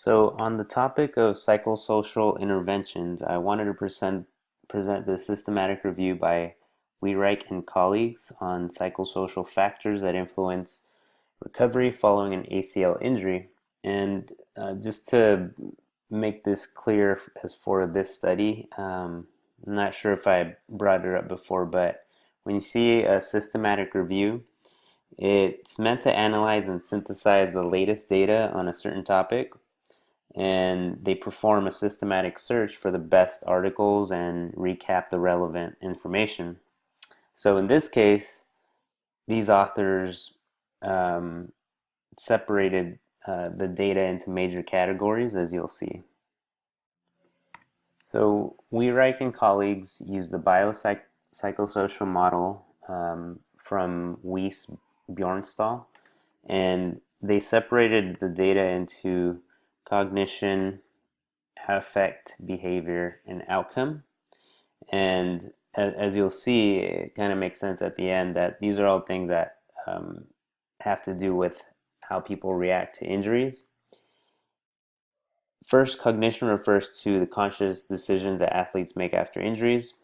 So, on the topic of psychosocial interventions, I wanted to present the systematic review by Wheatreich and colleagues on psychosocial factors that influence recovery following an ACL injury. And just to make this clear as for this study, I'm not sure if I brought it up before, but when you see a systematic review, it's meant to analyze and synthesize the latest data on a certain topic, and they perform a systematic search for the best articles and recap the relevant information. So in this case, these authors um, separated the data into major categories, as you'll see. So Wheatreich and colleagues used the biopsychosocial model from Weiss Bjornstall, and they separated the data into cognition, affect, behavior, and outcome. And as you'll see, it kind of makes sense at the end that these are all things that have to do with how people react to injuries. First, cognition refers to the conscious decisions that athletes make after injuries.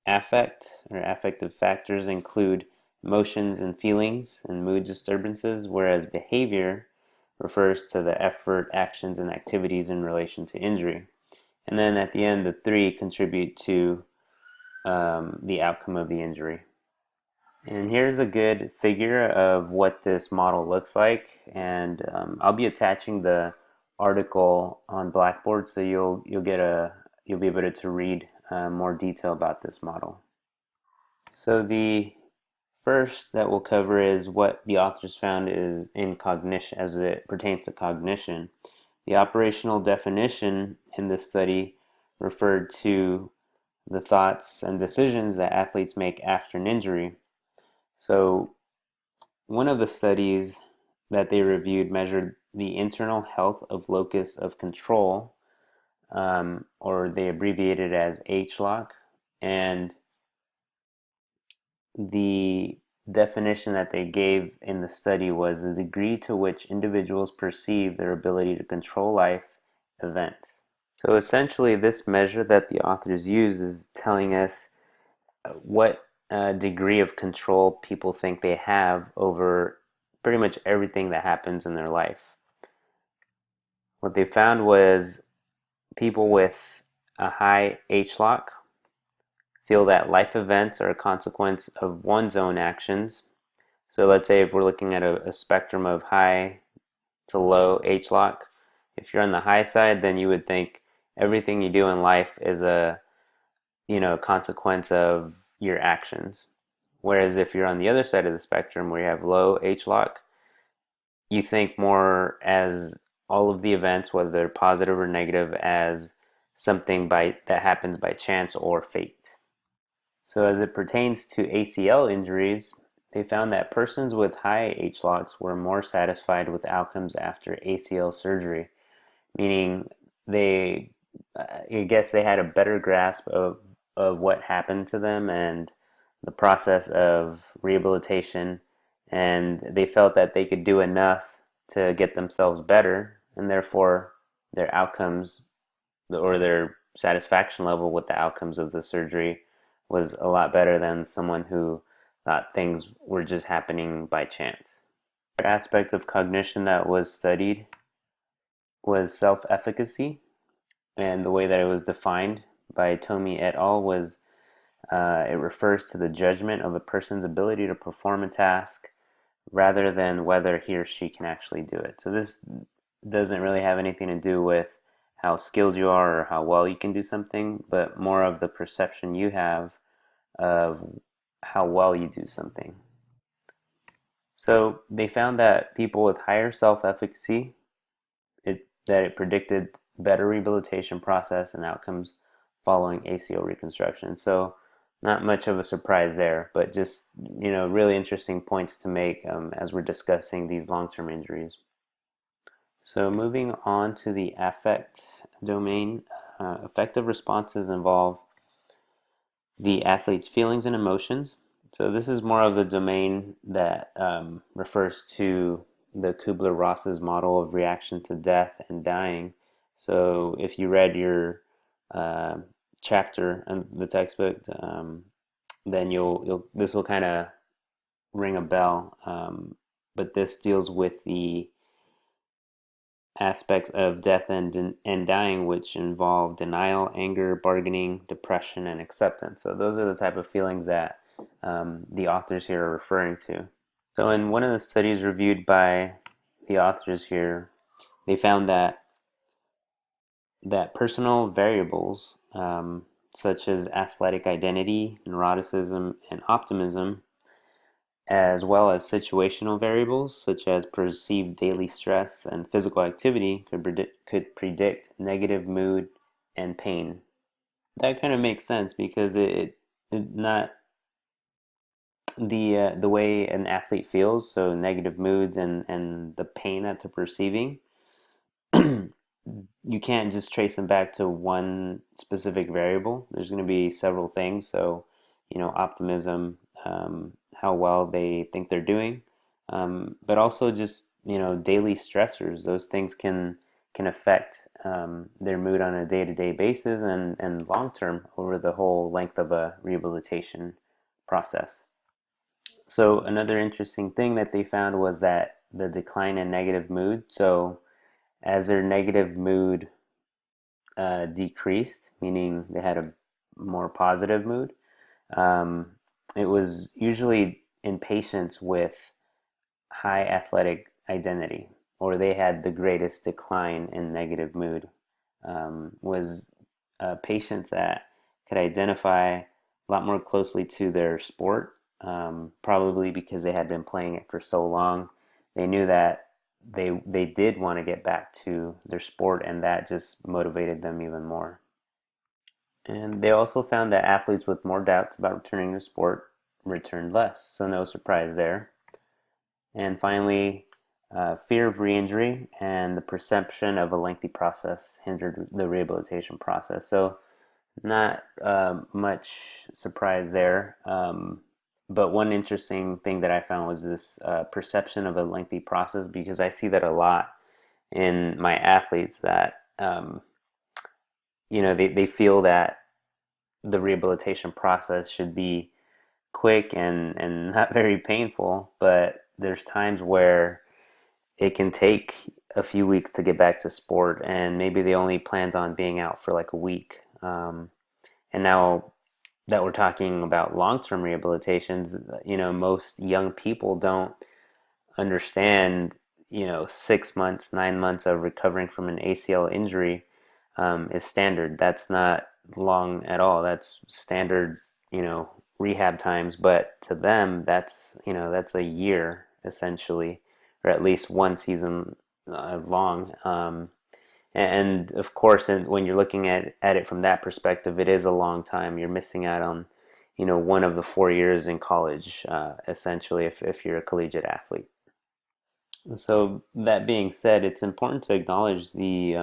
Affect or affective factors include emotions and feelings and mood disturbances, whereas behavior refers to the effort, actions, and activities in relation to injury. And then at the end, the three contribute to the outcome of the injury. And here's a good figure of what this model looks like. And I'll be attaching the article on Blackboard, so you'll be able to read more detail about this model. So the first that we'll cover is what the authors found is in cognition as it pertains to cognition. The operational definition in this study referred to the thoughts and decisions that athletes make after an injury. So one of the studies that they reviewed measured the internal health of locus of control, or they abbreviated it as HLOC, and the definition that they gave in the study was the degree to which individuals perceive their ability to control life events. So essentially, this measure that the authors use is telling us what degree of control people think they have over pretty much everything that happens in their life. What they found was people with a high HLOC feel that life events are a consequence of one's own actions. So let's say if we're looking at a spectrum of high to low HLOC, if you're on the high side, then you would think everything you do in life is a consequence of your actions. Whereas if you're on the other side of the spectrum where you have low HLOC, you think more as all of the events, whether they're positive or negative, as something that happens by chance or fate. So as it pertains to ACL injuries, they found that persons with high HLOCs were more satisfied with outcomes after ACL surgery, meaning I guess they had a better grasp of what happened to them and the process of rehabilitation, and they felt that they could do enough to get themselves better, and therefore their outcomes or their satisfaction level with the outcomes of the surgery was a lot better than someone who thought things were just happening by chance. Another aspect of cognition that was studied was self-efficacy, and the way that it was defined by Tomi et al. Was it refers to the judgment of a person's ability to perform a task rather than whether he or she can actually do it. So this doesn't really have anything to do with how skilled you are or how well you can do something, but more of the perception you have of how well you do something. So they found that people with higher self-efficacy, that it predicted better rehabilitation process and outcomes following ACL reconstruction. So not much of a surprise there, but just really interesting points to make as we're discussing these long-term injuries. So moving on to the affect domain, affective responses involve the athlete's feelings and emotions. So this is more of the domain that refers to the Kubler-Ross's model of reaction to death and dying. So if you read your uh, chapter in the textbook, then you'll this will kind of ring a bell. But this deals with the aspects of death and dying, which involve denial, anger, bargaining, depression, and acceptance. So those are the type of feelings that the authors here are referring to. So in one of the studies reviewed by the authors here, they found that personal variables such as athletic identity, neuroticism, and optimism, as well as situational variables such as perceived daily stress and physical activity, could predict negative mood and pain. That kind of makes sense because it not the way an athlete feels, so negative moods and the pain that they're perceiving, you can't just trace them back to one specific variable. There's going to be several things. So, optimism, how well they think they're doing, but also just daily stressors. Those things can affect their mood on a day-to-day basis and long term over the whole length of a rehabilitation process. So another interesting thing that they found was that the decline in negative mood. So as their negative mood decreased, meaning they had a more positive mood, um, it was usually in patients with high athletic identity, or they had the greatest decline in negative mood. Was patients that could identify a lot more closely to their sport, probably because they had been playing it for so long. They knew that they did want to get back to their sport, and that just motivated them even more. And they also found that athletes with more doubts about returning to sport returned less, so no surprise there. And finally, fear of re-injury and the perception of a lengthy process hindered the rehabilitation process. So not much surprise there. But one interesting thing that I found was this perception of a lengthy process, because I see that a lot in my athletes that, they feel that the rehabilitation process should be quick and not very painful, but there's times where it can take a few weeks to get back to sport, and maybe they only planned on being out for like a week. And now that we're talking about long-term rehabilitations, most young people don't understand, 6 months, 9 months of recovering from an ACL injury is standard. That's not long at all. That's standard, rehab times. But to them, that's a year essentially, or at least one season long. And of course, and when you're looking at it from that perspective, it is a long time. You're missing out on, one of the 4 years in college, essentially, if you're a collegiate athlete. So that being said, it's important to acknowledge the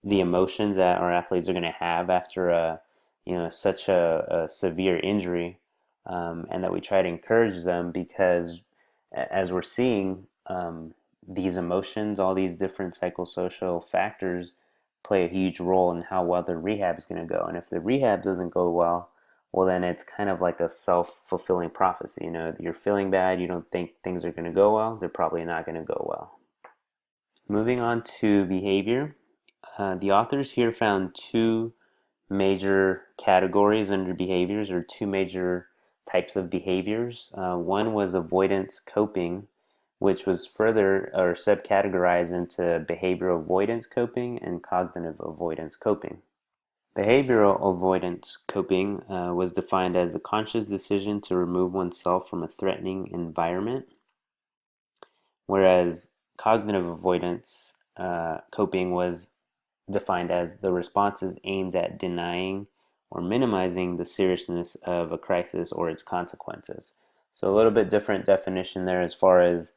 emotions that our athletes are going to have after such a severe injury, and that we try to encourage them because as we're seeing, these emotions, all these different psychosocial factors play a huge role in how well the rehab is going to go. And if the rehab doesn't go well, well, then it's kind of like a self-fulfilling prophecy. You're feeling bad, you don't think things are going to go well, they're probably not going to go well. Moving on to behavior, the authors here found two major categories under behaviors, or two major types of behaviors. One was avoidance coping, which was further or subcategorized into behavioral avoidance coping and cognitive avoidance coping. Behavioral avoidance coping was defined as the conscious decision to remove oneself from a threatening environment, whereas cognitive avoidance coping was defined as the responses aimed at denying or minimizing the seriousness of a crisis or its consequences. So a little bit different definition there as far as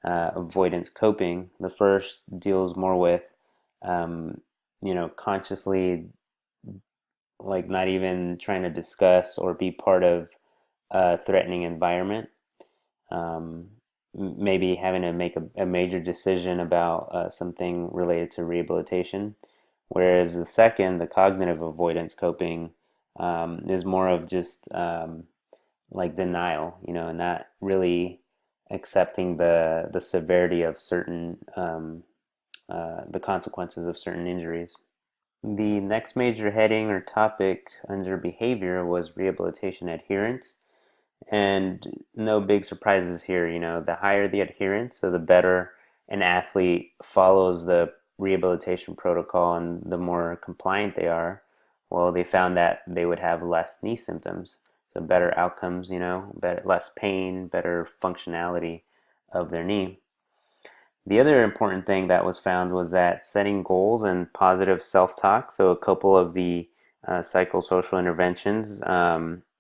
avoidance coping. The first deals more with, consciously, like, not even trying to discuss or be part of a threatening environment. Um, maybe having to make a major decision about something related to rehabilitation. Whereas the second, the cognitive avoidance coping, is more of just like denial, not really accepting the severity of certain the consequences of certain injuries. The next major heading or topic under behavior was rehabilitation adherence. And no big surprises here. The higher the adherence, so the better an athlete follows the rehabilitation protocol and the more compliant they are. Well, they found that they would have less knee symptoms. So better outcomes, better, less pain, better functionality of their knee. The other important thing that was found was that setting goals and positive self-talk, so a couple of the psychosocial interventions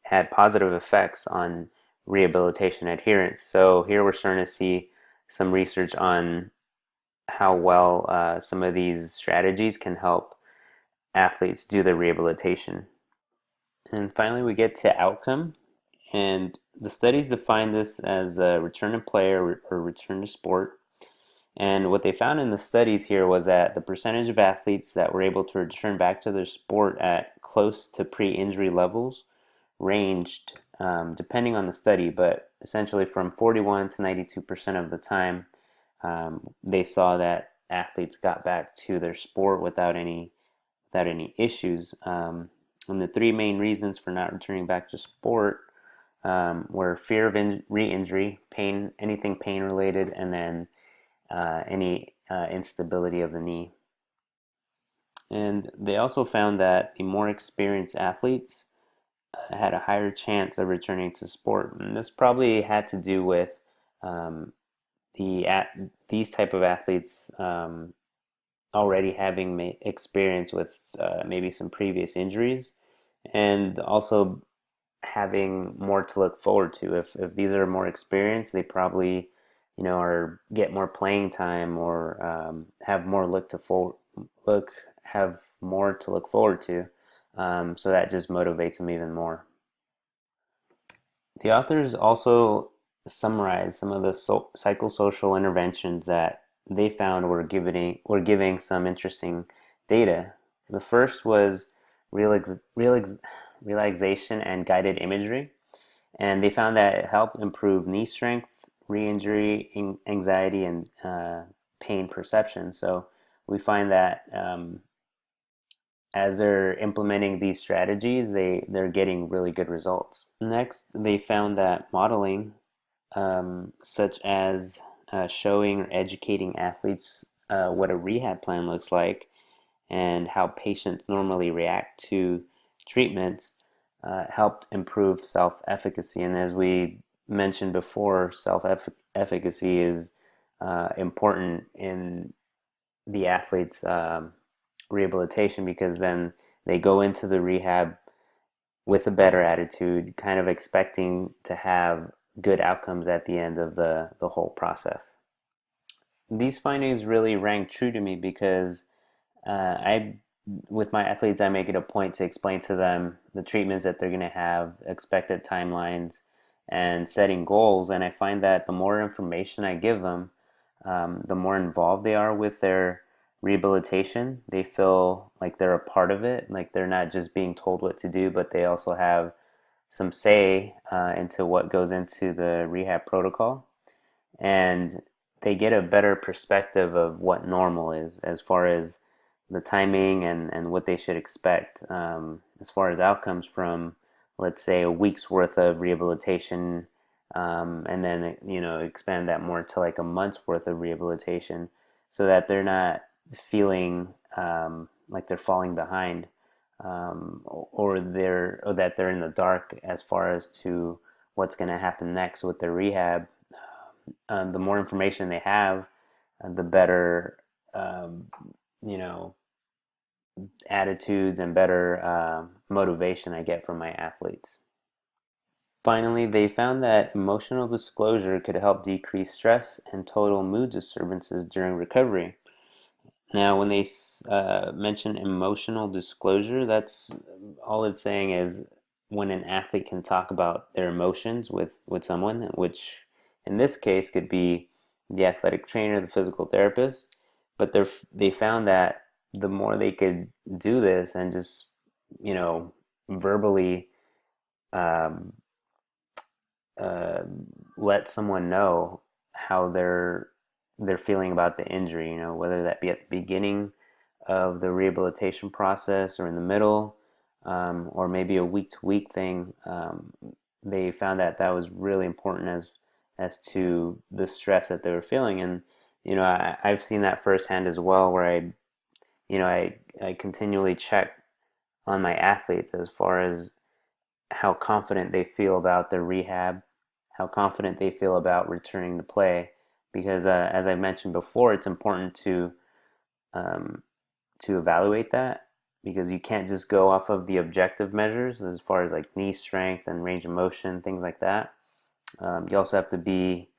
had positive effects on rehabilitation adherence. So here we're starting to see some research on how well some of these strategies can help athletes do the rehabilitation. And finally, we get to outcome. And the studies define this as a return to play or return to sport. And what they found in the studies here was that the percentage of athletes that were able to return back to their sport at close to pre-injury levels ranged, depending on the study, but essentially from 41 to 92% of the time, they saw that athletes got back to their sport without any issues. And the three main reasons for not returning back to sport were fear of re-injury, pain, anything pain related, and then any instability of the knee. And they also found that the more experienced athletes had a higher chance of returning to sport. And this probably had to do with um, these type of athletes already having experience with maybe some previous injuries, and also having more to look forward to. If these are more experienced, they probably or get more playing time or have more look have more to look forward to. So that just motivates them even more. The authors also summarize some of the psychosocial interventions that they found were giving some interesting data. The first was relaxation and guided imagery, and they found that it helped improve knee strength, re-injury, anxiety, and pain perception. So we find that as they're implementing these strategies, they're getting really good results. Next, they found that modeling, such as showing or educating athletes what a rehab plan looks like and how patients normally react to treatments, helped improve self-efficacy. And as we mentioned before, self-efficacy is important in the athlete's rehabilitation, because then they go into the rehab with a better attitude, kind of expecting to have good outcomes at the end of the whole process. These findings really rang true to me because I, with my athletes, I make it a point to explain to them the treatments that they're going to have, expected timelines, and setting goals. And I find that the more information I give them, the more involved they are with their rehabilitation. They feel like they're a part of it, like they're not just being told what to do, but they also have some say into what goes into the rehab protocol. And they get a better perspective of what normal is as far as the timing and what they should expect as far as outcomes from, let's say, a week's worth of rehabilitation, and then expand that more to like a month's worth of rehabilitation, so that they're not feeling like they're falling behind, or that they're in the dark as far as to what's going to happen next with their rehab. The more information they have, the better you know attitudes and better motivation I get from my athletes. Finally, they found that emotional disclosure could help decrease stress and total mood disturbances during recovery. Now, when they mention emotional disclosure, that's all it's saying is when an athlete can talk about their emotions with someone, which in this case could be the athletic trainer, the physical therapist, but they found that the more they could do this and just, verbally um, uh, let someone know how they're feeling about the injury, whether that be at the beginning of the rehabilitation process or in the middle, or maybe a week to week thing. They found that that was really important as to the stress that they were feeling. And I've seen that firsthand as well, where I continually check on my athletes as far as how confident they feel about their rehab, how confident they feel about returning to play. Because as I mentioned before, it's important um, to evaluate that, because you can't just go off of the objective measures as far as like knee strength and range of motion, things like that. You also have to be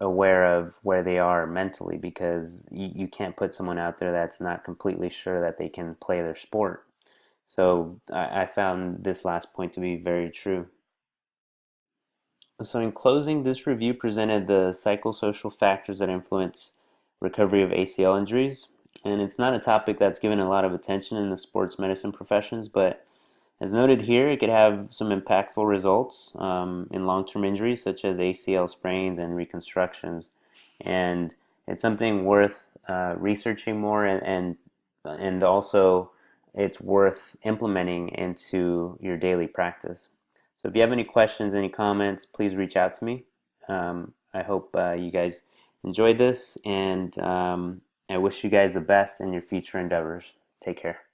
aware of where they are mentally, because you can't put someone out there that's not completely sure that they can play their sport. So I found this last point to be very true. So in closing, this review presented the psychosocial factors that influence recovery of ACL injuries. And it's not a topic that's given a lot of attention in the sports medicine professions, but as noted here, it could have some impactful results in long-term injuries such as ACL sprains and reconstructions. And it's something worth researching more, and also it's worth implementing into your daily practice. So if you have any questions, any comments, please reach out to me. I hope you guys enjoyed this, and I wish you guys the best in your future endeavors. Take care.